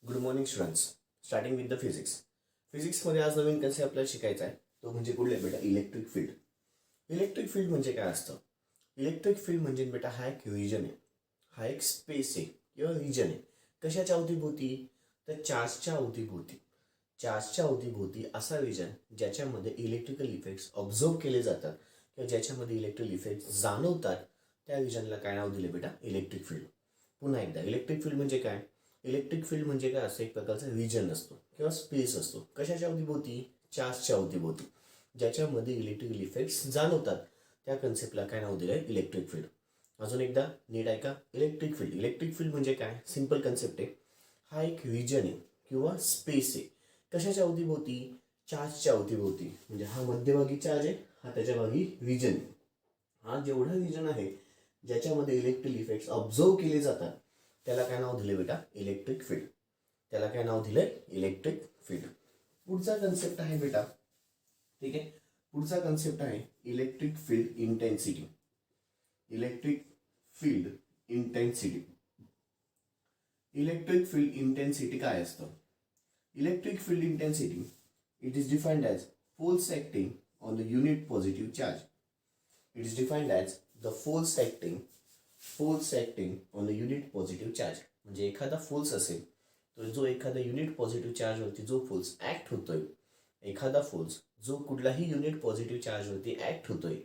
Good morning students. Starting with the physics. फिजिक्समध्ये आज नवीन कन्सेप्ट आपल्याला शिकायचा आहे. तो म्हणजे कुठले बेटा? Electric field. इलेक्ट्रिक फील्ड म्हणजे काय असतं? इलेक्ट्रिक फील्ड म्हणजे बेटा हा एक रिजन आहे, हा एक स्पेस आहे किंवा रिजन आहे. कशाच्या अवतीभोवती? तर चार्जच्या अवतीभोवती. चार्जच्या अवतीभोवती असा रिजन ज्याच्यामध्ये इलेक्ट्रिकल इफेक्ट्स ऑब्झर्व केले जातात किंवा ज्याच्यामध्ये इलेक्ट्रिकल इफेक्ट जाणवतात, त्या रिजनला काय नाव दिले बेटा? Electric field. पुन्हा एकदा, इलेक्ट्रिक फील्ड म्हणजे काय? इलेक्ट्रिक फील्ड म्हणजे काय असं एक प्रकारचा रिजन असतो किंवा स्पेस असतो. कशाच्या अवतीभोवती? चार्जच्या अवतीभोवती. ज्याच्यामध्ये इलेक्ट्रिकल इफेक्ट्स जाणवतात, त्या कन्सेप्टला काय नाव दिलंय? Electric field. अजून एकदा नीट ऐका. Electric field. इलेक्ट्रिक फील्ड म्हणजे काय? सिंपल कन्सेप्ट आहे. हा एक रिजन आहे किंवा स्पेस आहे. कशाच्या अवतीभोवती? चार्जच्या अवतीभोवती. म्हणजे हा मध्यभागी चार्ज आहे, हा त्याच्या भागी रिजन आहे. हा जेवढा रिजन आहे ज्याच्यामध्ये इलेक्ट्रिकल इफेक्ट्स ऑब्झर्व केले जातात, त्याला काय नाव दिले बेटा? Electric field. त्याला काय नाव दिलंय? Electric field. पुढचा कन्सेप्ट आहे बेटा, ठीक आहे, पुढचा कन्सेप्ट आहे electric field intensity. Electric field intensity. Electric field intensity काय असतं? Electric field intensity, it is defined as force acting on the unit positive charge. It is defined as the force acting on the unit positive charge. म्हणजे एखादा force असेल तर जो एखादा unit positive चार्जवरती जो force act होतोय, एखादा force जो कुठलाही युनिट पॉझिटिव्ह चार्जवरती ॲक्ट होतोय,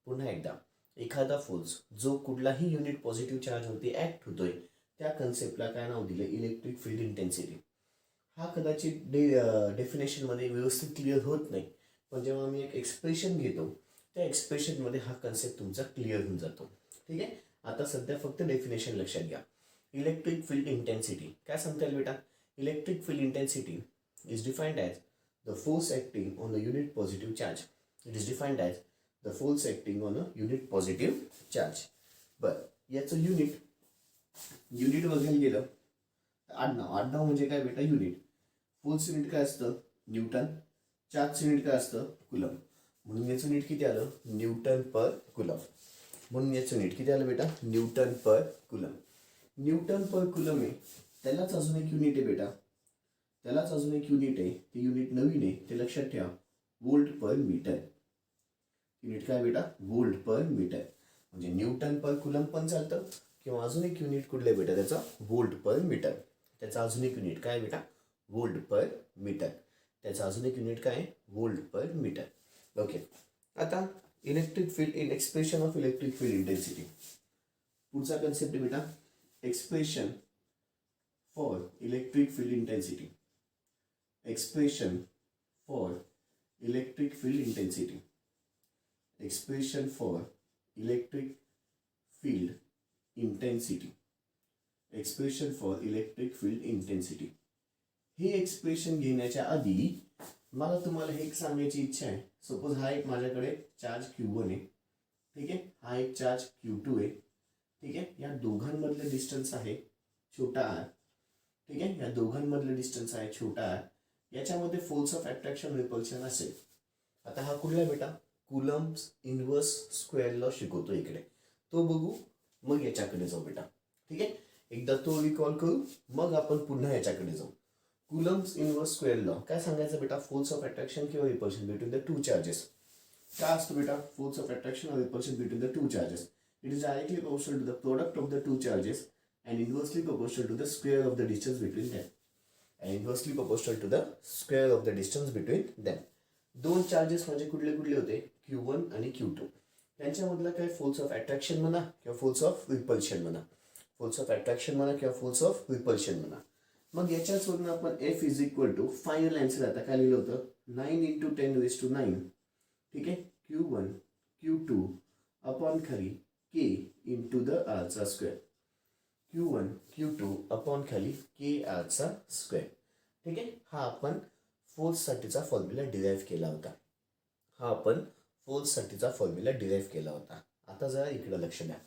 पुन्हा एकदा, एखादा फोर्स जो कुठलाही युनिट पॉझिटिव्ह चार्जवरती ॲक्ट होतोय, त्या कन्सेप्टला काय नाव दिलं? Electric field intensity. हा कदाचित डेफिनेशनमध्ये व्यवस्थित क्लिअर होत नाही, पण जेव्हा मी एक एक्सप्रेशन घेतो त्या एक्सप्रेशनमध्ये हा कन्सेप्ट तुमचा क्लिअर होऊन जातो. ठीक आहे. आता सध्या फक्त डेफिनेशन लक्षात घ्या. इलेक्ट्रिक फील्ड इंटेन्सिटी काय सांगता येईल बेटा? Electric field intensity is defined as the force acting on the unit positive charge. It is defined as the force acting on a unit positive charge. बरं, याचं युनिट बघायला गेलं, आडनाव म्हणजे काय बेटा? युनिट. फोर्स युनिट काय असतं? न्यूटन. चार्ज युनिट काय असतं? कुलम. म्हणून याचं युनिट किती आलं? Newton per coulomb. म्हणून याचं युनिट किती आलं बेटा? Newton per coulomb. Newton per coulomb आहे. त्यालाच अजून एक युनिट आहे बेटा, त्यालाच अजून एक युनिट आहे. ते युनिट नवीन आहे, ते लक्षात ठेवा. वोल्ट पर मीटर. युनिट काय बेटा? वोल्ट पर मीटर. म्हणजे न्यूटन पर कुलम पण चालतं, किंवा अजून एक युनिट कुठलं आहे बेटा? त्याचा वोल्ट पर मीटर. त्याचा अजून एक युनिट काय बेटा? वोल्ट पर मीटर. त्याचा अजून एक युनिट काय? वोल्ट पर मीटर. ओके. आता electric field in expression of electric field intensity. पुढचा कन्सेप्ट आहे बेटा expression for electric field intensity. Expression for electric field intensity. Expression for electric field intensity. Expression for electric field intensity. हे expression घेण्याच्या आधी मला तुम्हाला हे एक सांगायची इच्छा आहे. सपोज हा एक माझ्याकडे चार्ज Q1 आहे, ठीक आहे, हा एक चार्ज Q2 आहे, ठीक आहे. या दोघांमधलं डिस्टन्स आहे छोटा r, ठीक आहे. या दोघांमधलं डिस्टन्स आहे छोटा r. याच्यामध्ये फोर्स ऑफ अट्रॅक्शन रिपल्शन असेल. आता हा कुठला बेटा? कुलम्स इनव्हर्स स्क्वेअर लॉ शिकवतो इकडे, तो बघू, मग याच्याकडे जाऊ बेटा. ठीक आहे. एकदा तो रिकॉल करू, मग आपण पुन्हा याच्याकडे जाऊ. कुलम्स इनव्हर्स स्क्वेअर लॉ काय सांगायचं बेटा? फोर्स ऑफ अट्रॅक्शन किंवा repulsion between the two charges. काय असतो बेटा? फोर्स ऑफ अट्रॅक्शन और repulsion between the two charges. It is directly proportional to the product of the two charges and inversely proportional to the square of the distance between them. And inversely proportional to the square of the distance between them. दोन charges म्हणजे कुठले कुठले होते? Q1 आणि Q2. त्यांच्यामधला काय force of attraction म्हणा किंवा फोर्स ऑफ रिपल्शन म्हणा. फोर्स ऑफ अट्रॅक्शन म्हणा किंवा फोर्स ऑफ रिपल्शन म्हणा. मग याच्यावरून आपण F is equal to final answer आता काय लिहिलं होतं? 9 × 10⁹. ठीक आहे. Q1 Q2 अपॉन खाली K इंटू द R चा स्क्वेअर. Q1 Q2 अपॉन खाली KR चा स्क्वेअर. ठीक आहे. हा आपण फोर्ससाठीचा फॉर्म्युला डिराईव्ह केला होता. केला होता. आता जरा इकडे लक्ष द्या.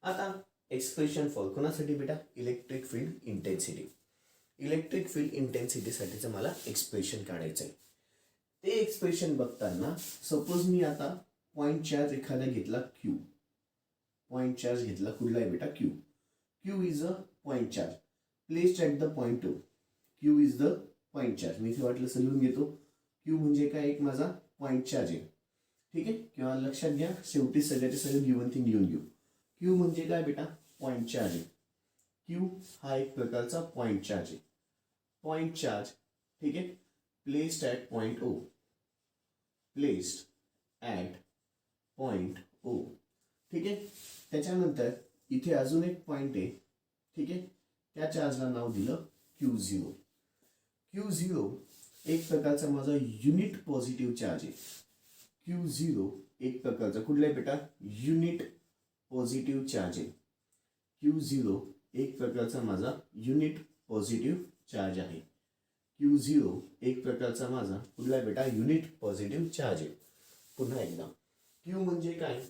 आता एक्सप्रेशन फॉर कोणासाठी बेटा? Electric field intensity. Electric field इंटेन्सिटीसाठीचं मला एक्सप्रेशन काढायचं आहे. ते एक्सप्रेशन बघताना सपोज मी आता पॉईंट चार्ज एखादा घेतला Q. पॉईंट चार्ज घेतला, कुठला आहे बेटा? Q. Q is a point charge placed at the point 2. Q is the point charge. मी इथे वाटलं लिहून घेतो. क्यू म्हणजे काय, एक माझा पॉइंट चार्ज आहे. ठीक आहे, किंवा लक्षात घ्या शेवटी सगळ्याचे सगळे गिवन थिंग लिहून घेऊ. क्यू म्हणजे काय बेटा, पॉइंट चार्ज आहे. क्यू हा एक प्रकारचा पॉइंट चार्ज आहे. पॉइंट चार्ज, ठीक आहे, placed at point O. Placed at point O. ठीक आहे, त्याच्यानंतर इथे अजून एक पॉइंट आहे. ठीक आहे, त्या चार्जला नाव दिलं Q0. Q0 एक प्रकारचा माझा युनिट पॉझिटिव्ह चार्ज आहे. Q0 एक प्रकारचा कुठला आहे बेटा, युनिट पॉझिटिव्ह चार्ज आहे. Q0 एक प्रकारचा माझा युनिट पॉझिटिव्ह चार्ज आहे. Q0 एक प्रकारचा माझा कुठला आहे बेटा, युनिट पॉझिटिव्ह चार्ज आहे. पुन्हा एकदा, Q म्हणजे काय,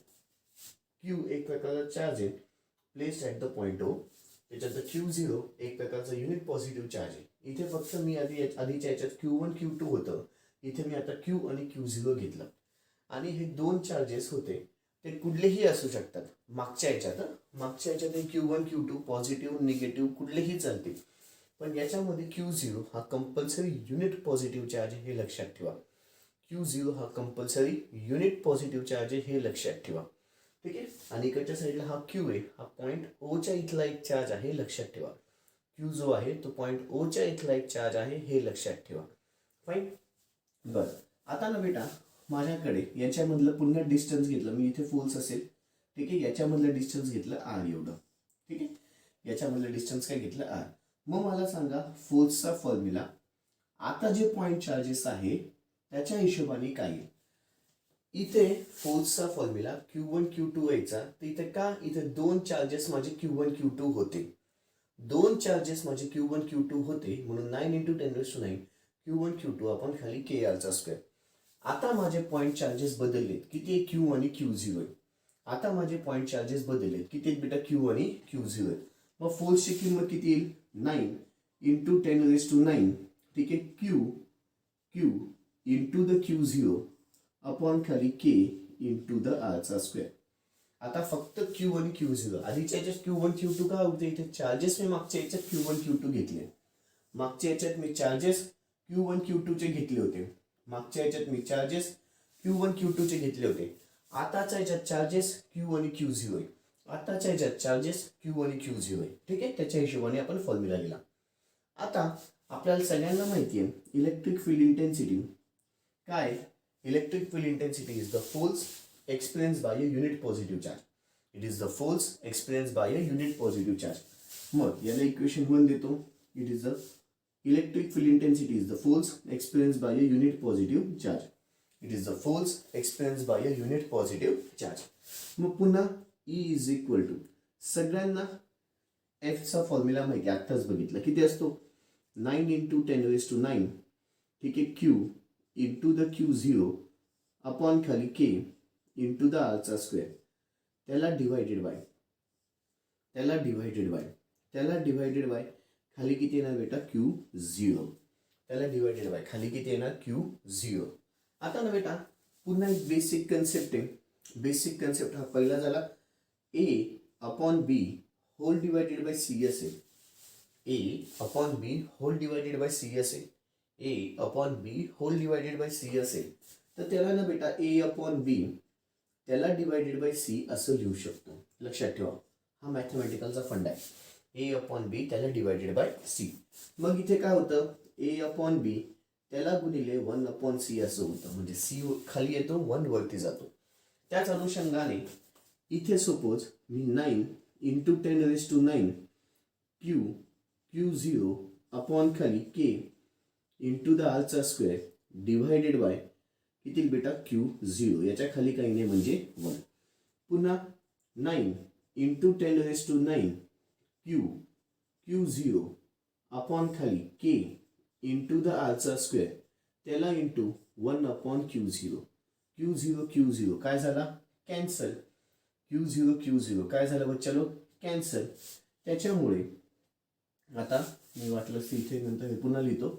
Q एक प्रकारचा चार्ज आहे placed at the point O. त्याच्यात Q0 एक प्रकारचा युनिट पॉझिटिव्ह चार्ज आहे. इथे फक्त मी आधीच्या याच्यात Q1 Q2 होतं, इथे मी आता Q आणि Q0 घेतलं. आणि हे दोन चार्जेस होते ते कुठलेही असू शकतात. मागच्या याच्यात Q1 Q2 पॉझिटिव्ह निगेटिव्ह कुठलेही चालते. पण याच्यामध्ये Q0 हा कंपल्सरी युनिट पॉझिटिव्ह चार्ज हे लक्षात ठेवा. Q0 हा कंपल्सरी युनिट पॉझिटिव्ह चार्ज हे लक्षात ठेवा. ठीक आहे, आणि इकडच्या साईडला हा Q आहे, हा पॉईंट ओच्या इथला एक चार्ज आहे, लक्षात ठेवा. Q जो आहे तो पॉईंट ओच्या इथला एक चार्ज आहे हे लक्षात ठेवा. फाईन. बरं, आता ना बेटा माझ्याकडे याच्यामधलं पुन्हा डिस्टन्स घेतलं मी, इथे फोल्स असेल. ठीक आहे, याच्यामधलं डिस्टन्स घेतलं R एवढं. ठीक आहे, याच्यामधलं डिस्टन्स काय घेतलं R. मग मला सांगा फोर्सचा फॉर्म्युला आता जे पॉईंट चार्जेस आहे त्याच्या हिशोबाने काय आहे. इथे फोर्सचा फॉर्म्युला Q1 Q2 यायचा, तर इथे का, इथे दोन चार्जेस माझे Q1 Q2 होते. दोन चार्जेस माझे Q1 Q2 होते म्हणून 9 × 10⁹ Q1 Q2 आपण खाली KR स्क्वेअर. आता माझे पॉईंट चार्जेस बदललेत, किती आहे, Q आणि Q0 आहे. आता माझे पॉईंट चार्जेस बदललेत, किती आहेत बेटा, Q आणि Q0 आहेत. मग फोर्सची किंमत किती येईल, 9 × 10⁹. ठीक आहे, Q into the Q0 upon खाली K into the R square. आता फक्त Q आणि Q0, आधीच्या याच्यात Q1 Q2 का होते, इथे चार्जेस मी मागच्या याच्यात Q1 Q2 घेतले. मागच्या याच्यात मी चार्जेस Q1 Q2 चे घेतले होते. मागच्या याच्यात मी चार्जेस Q1 Q2 चे घेतले होते. आताच्या याच्यात चार्जेस Q आणि Q0 आहे. आताच्या याच्यात चार्जेस Q आणि Q0 आहे. ठीक आहे, त्याच्या हिशोबाने आपण फॉर्म्युला लिहिला. आता आपल्याला सगळ्यांना माहिती आहे इलेक्ट्रिक फील्ड इंटेन्सिटी काय. Electric field intensity is the force experienced by a unit positive charge. It is the force experienced by a unit positive charge. मग याला इक्वेशन 1 देतो. It is the electric field intensity is the force experienced by a unit positive charge. It is the force experienced by a unit positive charge. मग पुन्हा E is equal to, सगळ्यांना F चा formula माहिती आत्ताच बघितलं, किती असतो, 9 × 10⁹. ठीक आहे, Q into the Q0 upon खाली K into the R square. त्याला डिवायडेड बाय खाली किती येणार बेटा, Q0. त्याला डिवायडेड बाय खाली किती येणार, Q0. आता ना बेटा पुन्हा एक बेसिक कन्सेप्ट आहे. बेसिक कन्सेप्ट हा पहिला झाला, A upon B whole divided by C असेल. A upon B whole divided by C असेल. A upon B whole divided by C असेल तर त्याला ना बेटा A अपॉन B त्याला डिवायडेड बाय C असं लिहू शकतो. लक्षात ठेवा, हा मॅथमॅटिकलचा फंड आहे. A अपॉन B त्याला डिवायडेड बाय C. मग इथे काय होतं, A अपॉन B त्याला गुणिले 1 अपॉन C असं होतं. म्हणजे C खाली येतो, 1 वरती जातो. त्याच अनुषंगाने इथे सपोज मी 9 × 10⁹ Q0 अपॉन खाली K into the R square divided by किती बेटा, Q0. याच्या खाली काही नाही म्हणजे 1. पुन्हा 9 × 10⁹ Q0 अपॉन खाली K into the R square त्याला इंटू 1 अपॉन Q0 काय झाला, कॅन्सल. Q0 काय झालं बच्चालो, कॅन्सल. त्याच्यामुळे आता मी वाटलं इथे नंतर हे पुन्हा लिहितो.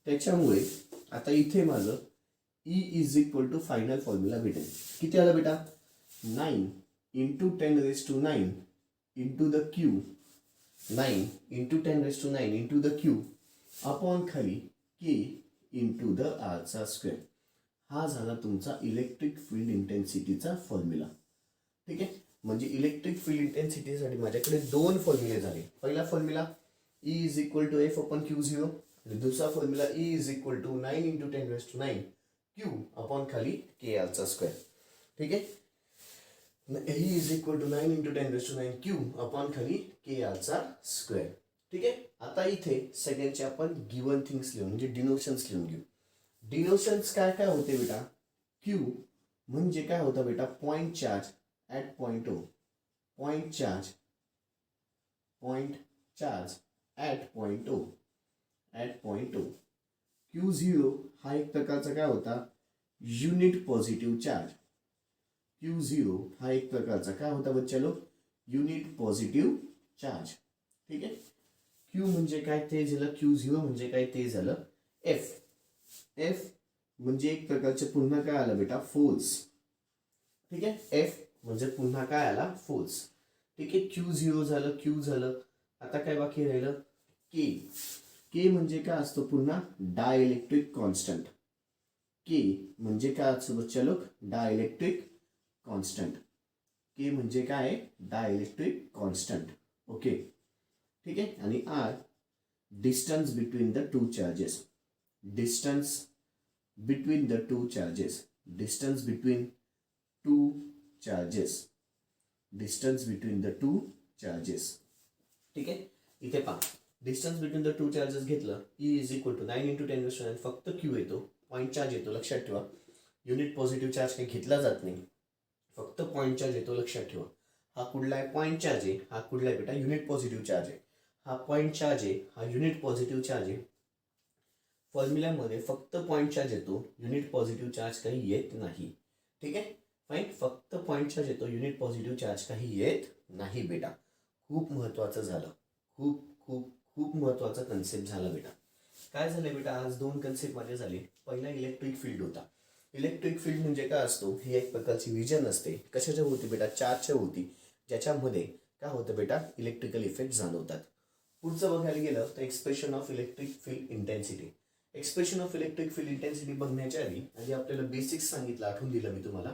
त्याच्यामुळे आता इथे माझं E is equal to final formula भेटेल. किती आला बेटा, 9 × 10⁹ into the Q. 9 × 10⁹ into the Q upon खाली के इंटू द आरचा स्क्वेअर. हा झाला तुमचा इलेक्ट्रिक फील्ड इंटेन्सिटीचा फॉर्म्युला. ठीक आहे. म्हणजे इलेक्ट्रिक फील्ड इंटेन्सिटीसाठी माझ्याकडे दोन फॉर्म्युले झाले. पहिला formula E is equal to F upon Q zero आणि दुसरा formula E is equal to 9 into 10⁹ Q upon खाली के आरचा स्क्वेअर. ठीक आहे. E is equal to 9 into 10⁹ Q upon खाली के आरचा स्क्वेअर. ठीक आहे. आता इथे सगळ्यांचे आपण गिवन थिंग्स लिहून म्हणजे डिनोशन्स लिहून घेऊ. डिनोशन्स काय काय होते बेटा? क्यू म्हणजे काय होतं बेटा? Point charge at point O. Point charge at point O. At point O. Q zero हा एक प्रकारचा काय होता? Unit positive charge. Q zero हा एक प्रकारचा काय होता बच्चा लोक? Unit positive charge. ठीक आहे. क्यू म्हणजे काय ते झालं, क्यू झिरो म्हणजे काय ते झालं एफ. एफ म्हणजे एक प्रकारचे पुन्हा काय आलं बेटा? फोर्स. ठीक आहे. एफ म्हणजे पुन्हा काय आला? फोर्स. ठीक आहे. क्यू झिरो झालं, क्यू झालं. आता काय बाकी राहिलं? के. के म्हणजे काय असतो? पुन्हा डायइलेक्ट्रिक कॉन्स्टंट. के म्हणजे काय असतो बच्चा लोक? Dielectric constant. के म्हणजे काय? Dielectric constant. ओके. ठीक आहे. आणि R distance between the two charges. Distance between the two charges. Distance between two charges. Distance between the two charges. ठीक आहे. इथे पहा, distance between the two charges घेतलं. E is equal to 9 into 10⁹ फक्त Q येतो. Point charge येतो, लक्षात ठेवा. युनिट पॉझिटिव्ह चार्ज काही घेतला जात नाही, फक्त पॉईंट चार्ज येतो, लक्षात ठेवा. हा कुठला आहे? पॉईंट चार्ज आहे. हा कुठला आहे बेटा? युनिट पॉझिटिव्ह चार्ज आहे. हा पॉईंट चार्ज आहे, हा युनिट पॉझिटिव्ह चार्ज आहे. फॉर्म्युल्यामध्ये फक्त पॉईंट चार्ज येतो, युनिट पॉझिटिव्ह चार्ज काही येत नाही. ठीक आहे. फाईन. फक्त पॉईंट चार्ज येतो, युनिट पॉझिटिव्ह चार्ज काही येत नाही बेटा. खूप महत्त्वाचं झालं. खूप खूप खूप महत्त्वाचा कन्सेप्ट झाला बेटा. काय झालं बेटा? आज दोन कन्सेप्ट माझे झाले. पहिला इलेक्ट्रिक फील्ड होता. इलेक्ट्रिक फील्ड म्हणजे काय असतो? ही एक प्रकारची विजन असते. कशाच्या होती बेटा? चार्जच्या होती, ज्याच्यामध्ये काय होतं बेटा? इलेक्ट्रिकल इफेक्ट जाणवतात. पुढचं बघायला गेलं तर expression of electric field intensity. Expression of electric field intensity बघण्याच्या आधी आपल्याला बेसिक्स सांगितलं, आठवून दिलं मी तुम्हाला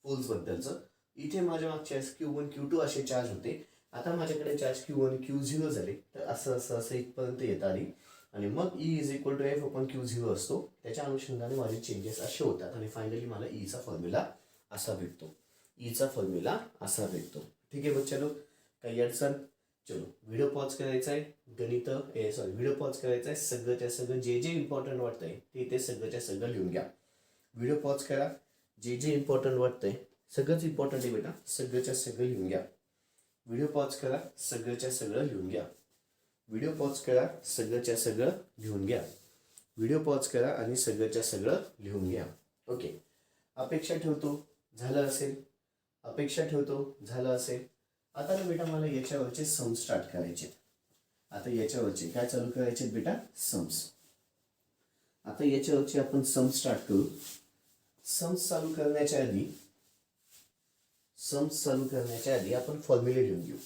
फोर्स बद्दलचं. इथे माझ्या मागच्या Q1 Q2 असे चार्ज होते. आता माझ्याकडे चार्ज Q1 Q0 झाले. तर असं असं असं इथपर्यंत येत आली आणि मग E is equal to F upon Q0 असतो. त्याच्या अनुषंगाने माझे चेंजेस असे होतात आणि फायनली मला ईचा फॉर्म्युला असा भेटतो. ईचा फॉर्म्युला असा भेटतो. ठीक आहे बच्चा लोक, काही अडचण? चलो, व्हिडिओ पॉज करायचा आहे. व्हिडिओ पॉज करायचा आहे. सगळंच्या सगळं जे जे इम्पॉर्टंट वाटतंय ते सगळंच्या सगळं लिहून घ्या. व्हिडिओ पॉज करा. जे जे इम्पॉर्टंट वाटतंय, सगळंच इम्पॉर्टंट आहे बेटा, सगळंच्या सगळं लिहून घ्या. व्हिडिओ पॉज करा. सगळंच्या सगळं लिहून घ्या. व्हिडिओ पॉज करा. सगळंच्या सगळं लिहून घ्या. व्हिडिओ पॉज करा आणि सगळंच्या सगळं लिहून घ्या. ओके. अपेक्षा ठेवतो झालं असेल. अपेक्षा ठेवतो झालं असेल. आता ना बेटा मला याच्यावरचे सम स्टार्ट करायचे. आता याच्यावरचे काय चालू करायचे बेटा? समस. आता याच्यावरचे आपण सम स्टार्ट करू. सम्स चालू करण्याच्या आधी आपण फॉर्म्युले लिहून घेऊ.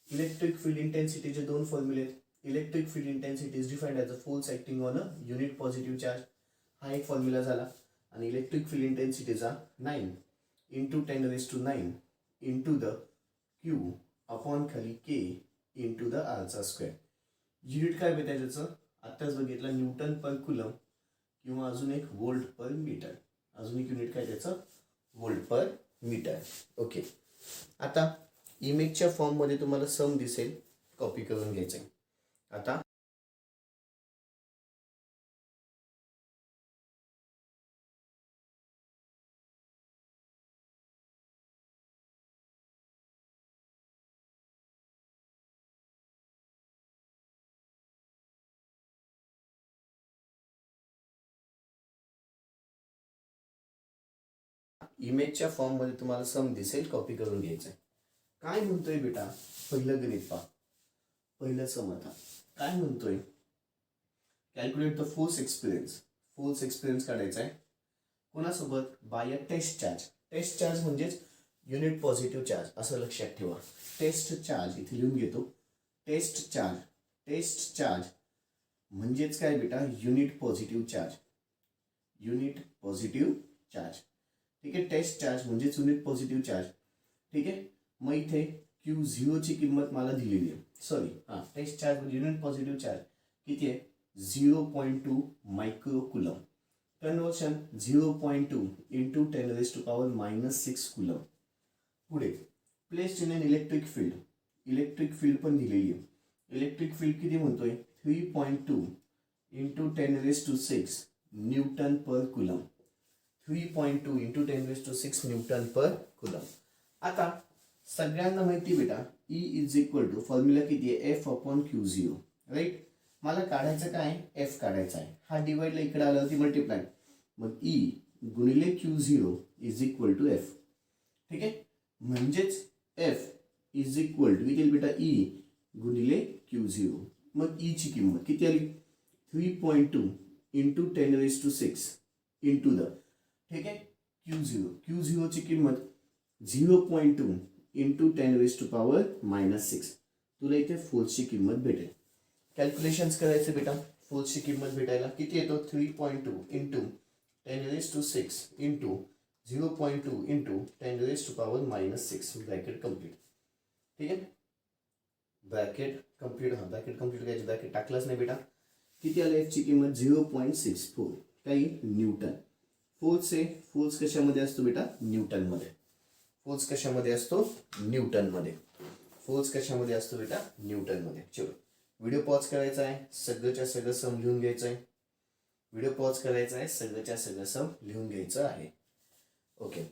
इलेक्ट्रिक फील्ड इंटेन्सिटीचे दोन फॉर्म्युले. Electric field intensity is defined as a force acting on a unit positive charge. हा एक फॉर्म्युला झाला. आणि इलेक्ट्रिक फील्ड इंटेन्सिटीचा 9 into 10⁹ into the Q upon खाली के इंटू द आरचा स्क्वेअर. युनिट काय भेटायचं त्याचं? आत्ताच बघितलं, न्यूटन पर कुलम किंवा अजून एक वोल्ट पर मीटर. अजून एक युनिट काय त्याचं? वोल्ट पर मीटर. ओके. आता इमेजच्या फॉर्ममध्ये तुम्हाला सम दिसेल, कॉपी करून घ्यायचं आहे. आता इमेजच्या फॉर्ममध्ये तुम्हाला सम दिसेल, कॉपी करून घ्यायचं आहे. काय म्हणतोय बेटा? पहिलं गणित पहा. पहिलं सम आता काय म्हणतोय? Calculate the force experience. Force experience काढायचा आहे. कोणासोबत? By a test charge. Test charge म्हणजेच युनिट पॉझिटिव्ह चार्ज, असं लक्षात ठेवा. टेस्ट चार्ज इथे लिहून घेतो. टेस्ट चार्ज म्हणजेच काय बेटा, unit positive charge. Unit positive charge. ठीक आहे, टेस्ट चार्ज म्हणजेच युनिट पॉझिटिव्ह चार्ज. ठीक आहे, मग इथे Q0 ची किंमत मला दिलेली आहे. सॉरी, टेस्ट चार्ज म्हणजे युनिट पॉझिटिव्ह चार्ज किती आहे, 0.2 micro coulomb. Conversion 0.2 into 10⁻⁻6 coulomb. पुढे placed in an electric field. Electric field पण दिलेली आहे. इलेक्ट्रिक फील्ड किती म्हणतोय, 3.2 into 10⁻6 newton per coulomb. 3.2 into 10⁻6 newton per coulomb. आता सगळ्यांना माहिती बेटा, E is equal to formula किती आहे, F/Q0. राईट. मला काढायचं काय, F काढायचा आहे. हा डिवाइडला इकडे आल्यावरती मल्टिप्लाय. मग E गुणिले Q0 is equal to F. ठीक आहे, म्हणजेच F इज इक्वल टू किती बेटा, E गुणिले Q0. मग E ची किंमत किती आली, 3.2 इंटू 10⁻6 इंटू द. ठीक आहे, Q0 ची किंमत 0.2 इंटू 10⁻⁻6. तुला इथे फोर्सची किंमत भेटेल. कॅल्क्युलेशन्स करायचे बेटा. फोर्सची किंमत भेटायला किती येतो, 3.2 into 10⁻6 into 0.2 into 10⁻⁻6 bracket complete. ठीक आहे, ब्रॅकेट कम्प्लीट. ब्रॅकेट कम्प्लीट करायची, ब्रॅकेट टाकलाच नाही बेटा. किती आलं, एफची किंमत 0.64 काही न्यूटन. फोर्स आहे, फोर्स कशामध्ये असतो बेटा, न्यूटनमध्ये. फोर्स कशामध्ये असतो, न्यूटनमध्ये. फोर्स कशामध्ये असतो बेटा, न्यूटनमध्ये. चलो, व्हिडिओ पॉज करायचा आहे, सगळंच्या सगळं सम लिहून घ्यायचं आहे. व्हिडिओ पॉज करायचा आहे, सगळंच्या सगळं सम लिहून घ्यायचं आहे. ओके,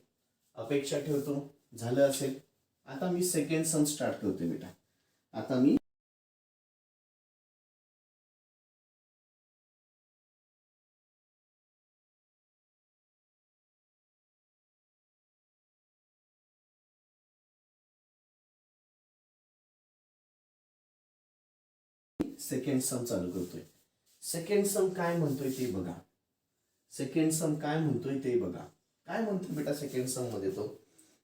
अपेक्षा ठेवतो झालं असेल. आता मी सेकंड सम स्टार्ट करतोय बेटा. आता मी सेकंड सम चालू करतोय. सेकंड सम काय म्हणतोय ते बघा. सेकंड सम काय म्हणतोय ते बघा. काय म्हणतोय बेटा सेकंड सम मध्ये तो,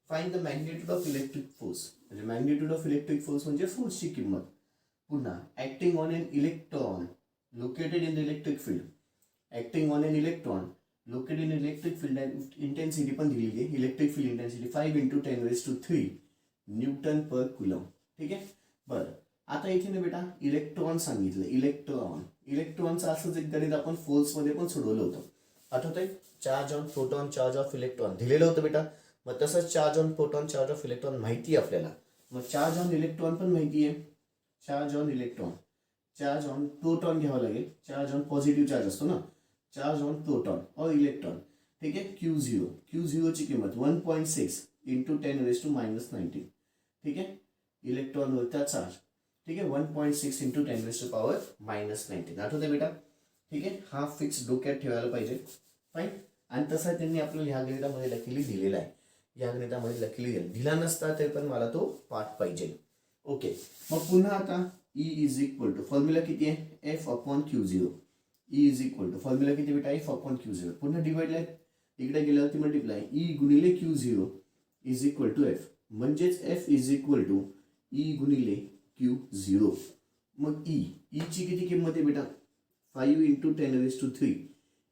find the magnitude of electric force. म्हणजे मॅग्निट्यूड ऑफ इलेक्ट्रिक फोर्स म्हणजे फोर्सची किंमत. पुन्हा acting on an electron located in the electric field. Acting on an electron located in electric field. Intensity पण दिलेली आहे, electric field intensity 5 into 10⁻³ newton per coulomb. ठीक आहे, बरं. आता इथे ना बेटा इलेक्ट्रॉन सांगितलं. इलेक्ट्रॉनचं असंच एक गणित आपण फोर्समध्ये पण सोडवलं होतं, आठवतंय. Charge on proton, charge of electron दिलेलं होतं बेटा. मग तसंच charge on proton, charge of electron माहिती आहे आपल्याला. मग चार्ज ऑन इलेक्ट्रॉन पण माहिती आहे. Charge on electron, charge on proton घ्यावं लागेल. चार्ज ऑन पॉझिटिव्ह चार्ज असतो ना, चार्ज ऑन प्रोटॉन और इलेक्ट्रॉन. ठीक आहे, Q0 ची किंमत 1.6 इंटू 10⁻⁻19. ठीक आहे, इलेक्ट्रॉनवरचा चार्ज. ठीक आहे, 1.6 इंटू 10⁻⁻19. आठवते बेटा. ठीक आहे, हा फिक्स डोक्यात ठेवायला पाहिजे. फाईन. आणि तसा त्यांनी आपल्याला ह्या गणितामध्ये लकीली दिलेला आहे. या गणितामध्ये लकीली दिला नसता तरी पण मला तो पाठ पाहिजे. ओके, मग पुन्हा आता E is equal to formula किती आहे, F/Q0. E is equal to formula किती बेटा, F/Q0. पुन्हा डिवाइड इकडे गेल्यावरती मल्टिप्लाय. E गुणिले Q0 is equal to F. म्हणजेच F is equal to E गुणिले Q0. मग E ची किती किंमत आहे बेटा, 5 इंटू 10⁻³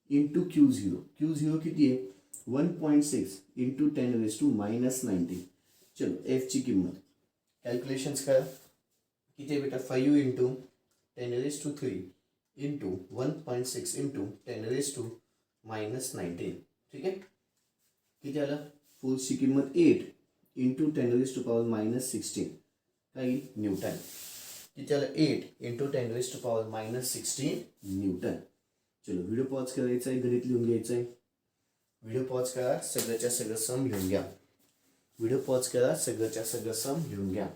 इंटू Q0 किती आहे, 1.6 इंटू 10⁻⁻19. चलो, F ची किंमत कॅल्क्युलेशन्स करा. किती आहे बेटा, 5 इंटू 10⁻³ इंटू 1.6 इंटू 10⁻⁻19. ठीक आहे, किती आलं, फोर्सची किंमत 8 इंटू 10⁻⁻16 काही न्यूटन. किती आलं, 8 इंटू 10⁻⁻16 न्यूटन. चलो, व्हिडिओ पॉज करायचा आहे, गणित लिहून घ्यायचं आहे. व्हिडिओ पॉज करा, सगळ्याच्या सगळं सम लिहून घ्या. व्हिडिओ पॉज करा, सगळ्याच्या सगळं सम लिहून घ्या.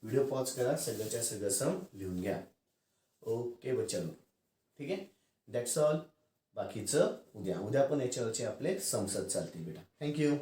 व्हिडिओ पॉज करा, सगळ्याच्या सगळं सम लिहून घ्या. ओके बच्चांनो, ठीक आहे, दॅट्स ऑल. बाकीचं उद्या पण याच्यावरचे आपले समसत चालतील बेटा. थँक्यू.